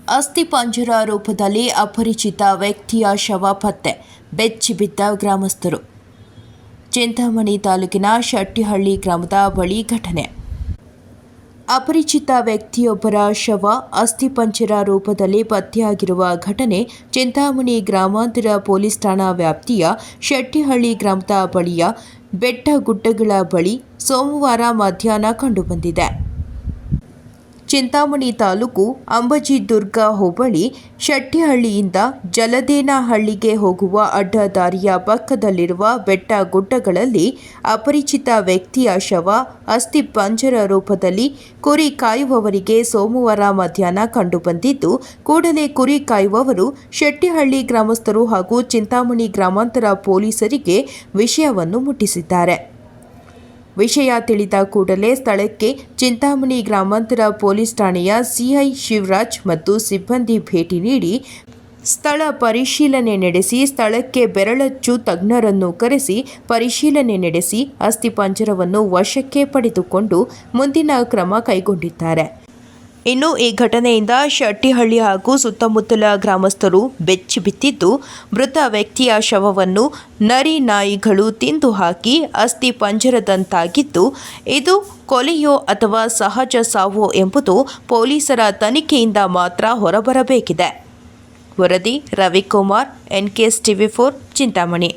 ಅಸ್ಥಿಪಂಜರ ರೂಪದಲ್ಲಿ ಅಪರಿಚಿತ ವ್ಯಕ್ತಿಯ ಶವ ಪತ್ತೆ, ಬೆಚ್ಚಿಬಿದ್ದ ಗ್ರಾಮಸ್ಥರು. ಚಿಂತಾಮಣಿ ತಾಲೂಕಿನ ಶೆಟ್ಟಿಹಳ್ಳಿ ಗ್ರಾಮದ ಬಳಿ ಘಟನೆ. ಅಪರಿಚಿತ ವ್ಯಕ್ತಿಯೊಬ್ಬರ ಶವ ಅಸ್ಥಿಪಂಜರ ರೂಪದಲ್ಲಿ ಪತ್ತೆಯಾಗಿರುವ ಘಟನೆ ಚಿಂತಾಮಣಿ ಗ್ರಾಮಾಂತರ ಪೊಲೀಸ್ ಠಾಣಾ ವ್ಯಾಪ್ತಿಯ ಶೆಟ್ಟಿಹಳ್ಳಿ ಗ್ರಾಮದ ಬಳಿಯ ಬೆಟ್ಟಗುಡ್ಡಗಳ ಬಳಿ ಸೋಮವಾರ ಮಧ್ಯಾಹ್ನ ಕಂಡುಬಂದಿದೆ. ಚಿಂತಾಮಣಿ ತಾಲೂಕು ಅಂಬಾಜಿದುರ್ಗ ಹೋಬಳಿ ಶೆಟ್ಟಿಹಳ್ಳಿಯಿಂದ ಜಲದೇನಹಳ್ಳಿಗೆ ಹೋಗುವ ಅಡ್ಡದಾರಿಯ ಪಕ್ಕದಲ್ಲಿರುವ ಬೆಟ್ಟಗುಡ್ಡಗಳಲ್ಲಿ ಅಪರಿಚಿತ ವ್ಯಕ್ತಿಯ ಶವ ಅಸ್ಥಿಪಂಜರ ರೂಪದಲ್ಲಿ ಕುರಿ ಕಾಯುವವರಿಗೆ ಸೋಮವಾರ ಮಧ್ಯಾಹ್ನ ಕಂಡುಬಂದಿದ್ದು, ಕೂಡಲೇ ಕುರಿ ಕಾಯುವವರು ಶೆಟ್ಟಿಹಳ್ಳಿ ಗ್ರಾಮಸ್ಥರು ಹಾಗೂ ಚಿಂತಾಮಣಿ ಗ್ರಾಮಾಂತರ ಪೊಲೀಸರಿಗೆ ವಿಷಯವನ್ನು ಮುಟ್ಟಿಸಿದ್ದಾರೆ. ವಿಷಯ ತಿಳಿದ ಕೂಡಲೇ ಸ್ಥಳಕ್ಕೆ ಚಿಂತಾಮಣಿ ಗ್ರಾಮಾಂತರ ಪೊಲೀಸ್ ಠಾಣೆಯ ಸಿಐ ಶಿವರಾಜ್ ಮತ್ತು ಸಿಬ್ಬಂದಿ ಭೇಟಿ ನೀಡಿ ಸ್ಥಳ ಪರಿಶೀಲನೆ ನಡೆಸಿ ಸ್ಥಳಕ್ಕೆ ಬೆರಳಚ್ಚು ತಜ್ಞರನ್ನು ಕರೆಸಿ ಪರಿಶೀಲನೆ ನಡೆಸಿ ಅಸ್ಥಿಪಂಜರವನ್ನು ವಶಕ್ಕೆ ಪಡೆದುಕೊಂಡು ಮುಂದಿನ ಕ್ರಮ ಕೈಗೊಂಡಿದ್ದಾರೆ. ಇನ್ನು ಈ ಘಟನೆಯಿಂದ ಶೆಟ್ಟಿಹಳ್ಳಿ ಹಾಗೂ ಸುತ್ತಮುತ್ತಲ ಗ್ರಾಮಸ್ಥರು ಬೆಚ್ಚಿಬಿದ್ದಿದ್ದು, ಮೃತ ವ್ಯಕ್ತಿಯ ಶವವನ್ನು ನರಿ ನಾಯಿಗಳು ತಿಂದು ಹಾಕಿ ಅಸ್ಥಿಪಂಜರದಂತಾಗಿದ್ದು, ಇದು ಕೊಲೆಯೋ ಅಥವಾ ಸಹಜ ಸಾವೋ ಎಂಬುದು ಪೊಲೀಸರ ತನಿಖೆಯಿಂದ ಮಾತ್ರ ಹೊರಬರಬೇಕಿದೆ. ವರದಿ ರವಿಕುಮಾರ್, NKS TV4 ಚಿಂತಾಮಣಿ.